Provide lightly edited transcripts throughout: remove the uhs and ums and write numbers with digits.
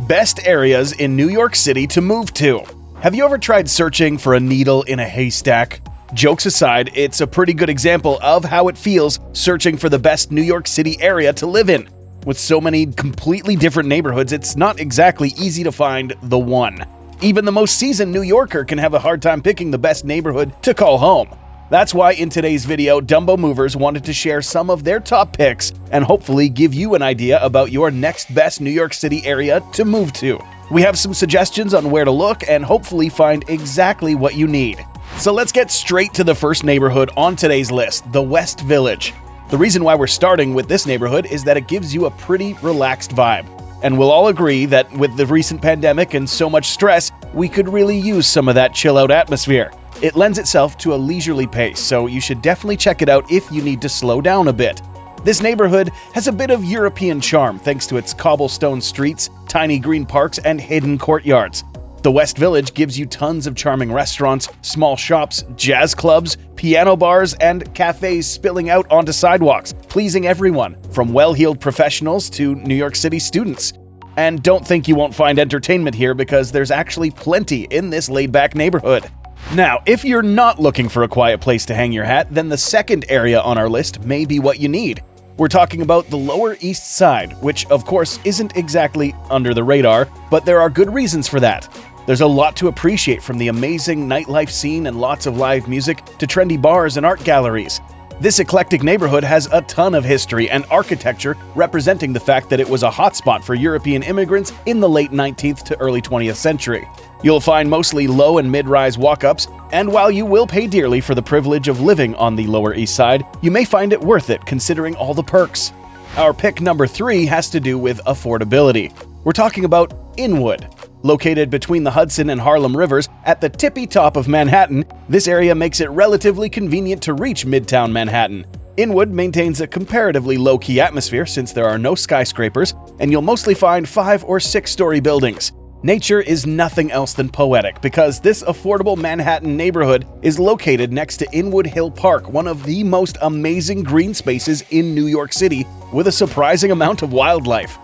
Best areas in New York City to move to. Have you ever tried searching for a needle in a haystack? Jokes aside, it's a pretty good example of how it feels searching for the best New York City area to live in. With so many completely different neighborhoods, it's not exactly easy to find the one. Even the most seasoned New Yorker can have a hard time picking the best neighborhood to call home. That's why in today's video, Dumbo Movers wanted to share some of their top picks and hopefully give you an idea about your next best New York City area to move to. We have some suggestions on where to look and hopefully find exactly what you need. So let's get straight to the first neighborhood on today's list, the West Village. The reason why we're starting with this neighborhood is that it gives you a pretty relaxed vibe. And we'll all agree that with the recent pandemic and so much stress, we could really use some of that chill-out atmosphere. It lends itself to a leisurely pace, so you should definitely check it out if you need to slow down a bit. This neighborhood has a bit of European charm thanks to its cobblestone streets, tiny green parks, and hidden courtyards. The West Village gives you tons of charming restaurants, small shops, jazz clubs, piano bars, and cafes spilling out onto sidewalks, pleasing everyone, from well-heeled professionals to New York City students. And don't think you won't find entertainment here because there's actually plenty in this laid-back neighborhood. Now, if you're not looking for a quiet place to hang your hat, then the second area on our list may be what you need. We're talking about the Lower East Side, which of course isn't exactly under the radar, but there are good reasons for that. There's a lot to appreciate, from the amazing nightlife scene and lots of live music to trendy bars and art galleries. This eclectic neighborhood has a ton of history and architecture representing the fact that it was a hotspot for European immigrants in the late 19th to early 20th century. You'll find mostly low and mid-rise walk-ups, and while you will pay dearly for the privilege of living on the Lower East Side, you may find it worth it considering all the perks. Our pick number 3 has to do with affordability. We're talking about INWOOD. Located between the Hudson and Harlem rivers at the tippy top of Manhattan, this area makes it relatively convenient to reach Midtown Manhattan. INWOOD maintains a comparatively low-key atmosphere since there are no skyscrapers, and you'll mostly find 5- or 6-story buildings. Nature is nothing else than poetic because this affordable Manhattan neighborhood is located next to Inwood Hill Park, one of the most amazing green spaces in New York City, with a surprising amount of wildlife.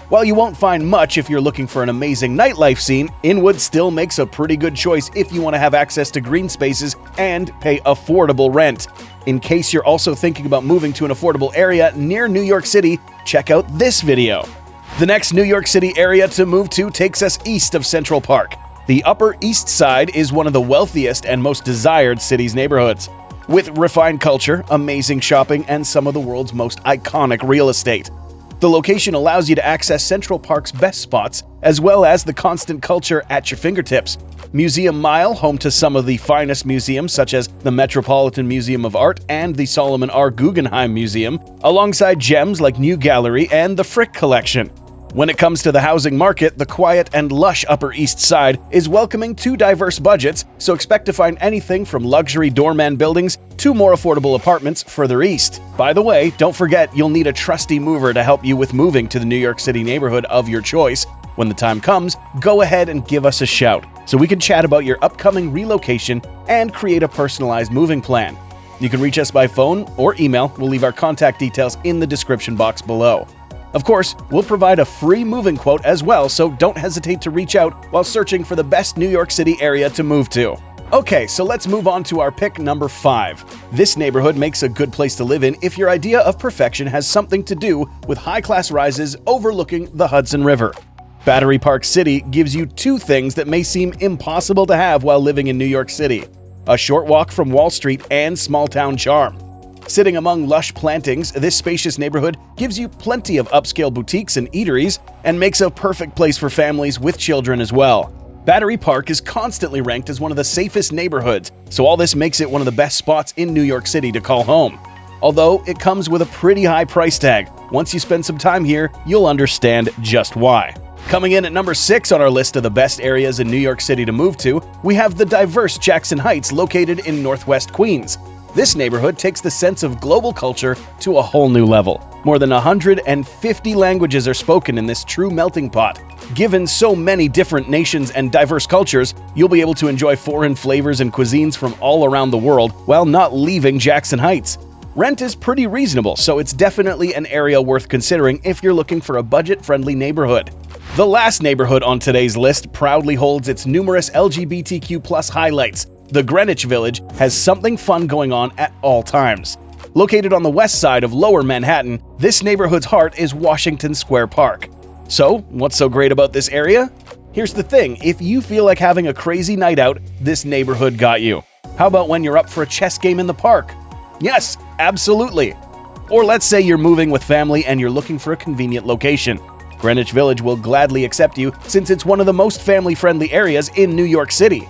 While you won't find much if you're looking for an amazing nightlife scene, INWOOD still makes a pretty good choice if you want to have access to green spaces and pay affordable rent. In case you're also thinking about moving to an affordable area near New York City, check out this video. The next New York City area to move to takes us east of Central Park. The Upper East Side is one of the wealthiest and most desired city's neighborhoods, with refined culture, amazing shopping, and some of the world's most iconic real estate. The location allows you to access Central Park's best spots, as well as the constant culture at your fingertips. Museum Mile, home to some of the finest museums such as the Metropolitan Museum of Art and the Solomon R. Guggenheim Museum, alongside gems like New Gallery and the Frick Collection. When it comes to the housing market, the quiet and lush Upper East Side is welcoming to diverse budgets, so expect to find anything from luxury doorman buildings to more affordable apartments further east. By the way, don't forget you'll need a trusty mover to help you with moving to the New York City neighborhood of your choice. When the time comes, go ahead and give us a shout so we can chat about your upcoming relocation and create a personalized moving plan. You can reach us by phone or email. We'll leave our contact details in the description box below. Of course, we'll provide a free moving quote as well, so don't hesitate to reach out while searching for the best New York City area to move to. Okay, so let's move on to our pick number 5. This neighborhood makes a good place to live in if your idea of perfection has something to do with high-class rises overlooking the Hudson River. Battery Park City gives you 2 things that may seem impossible to have while living in New York City: a short walk from Wall Street and small-town charm. Sitting among lush plantings, this spacious neighborhood gives you plenty of upscale boutiques and eateries and makes a perfect place for families with children as well. Battery Park is constantly ranked as one of the safest neighborhoods, so all this makes it one of the best spots in New York City to call home. Although it comes with a pretty high price tag, once you spend some time here, you'll understand just why. Coming in at number 6 on our list of the best areas in New York City to move to, we have the diverse Jackson Heights located in Northwest Queens. This neighborhood takes the sense of global culture to a whole new level. More than 150 languages are spoken in this true melting pot. Given so many different nations and diverse cultures, you'll be able to enjoy foreign flavors and cuisines from all around the world while not leaving Jackson Heights. Rent is pretty reasonable, so it's definitely an area worth considering if you're looking for a budget-friendly neighborhood. The last neighborhood on today's list proudly holds its numerous LGBTQ+ highlights. The Greenwich Village has something fun going on at all times. Located on the west side of Lower Manhattan, this neighborhood's heart is Washington Square Park. So, what's so great about this area? Here's the thing, if you feel like having a crazy night out, this neighborhood got you. How about when you're up for a chess game in the park? Yes, absolutely. Or let's say you're moving with family and you're looking for a convenient location. Greenwich Village will gladly accept you since it's one of the most family-friendly areas in New York City.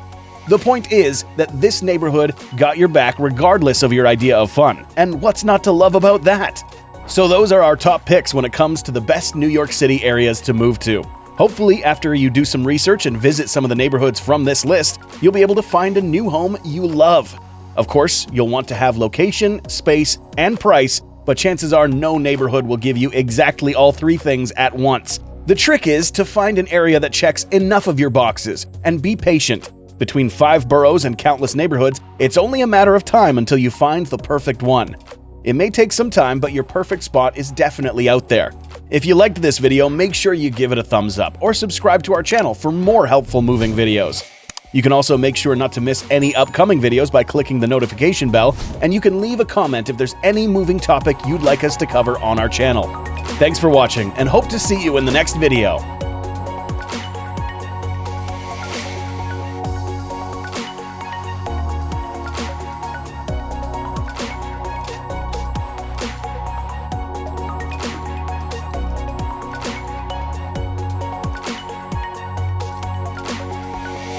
The point is that this neighborhood got your back regardless of your idea of fun. And what's not to love about that? So those are our top picks when it comes to the best New York City areas to move to. Hopefully, after you do some research and visit some of the neighborhoods from this list, you'll be able to find a new home you love. Of course, you'll want to have location, space, and price, but chances are no neighborhood will give you exactly all three things at once. The trick is to find an area that checks enough of your boxes, and be patient. Between 5 boroughs and countless neighborhoods, it's only a matter of time until you find the perfect one. It may take some time, but your perfect spot is definitely out there. If you liked this video, make sure you give it a thumbs up or subscribe to our channel for more helpful moving videos. You can also make sure not to miss any upcoming videos by clicking the notification bell, and you can leave a comment if there's any moving topic you'd like us to cover on our channel. Thanks for watching, and hope to see you in the next video.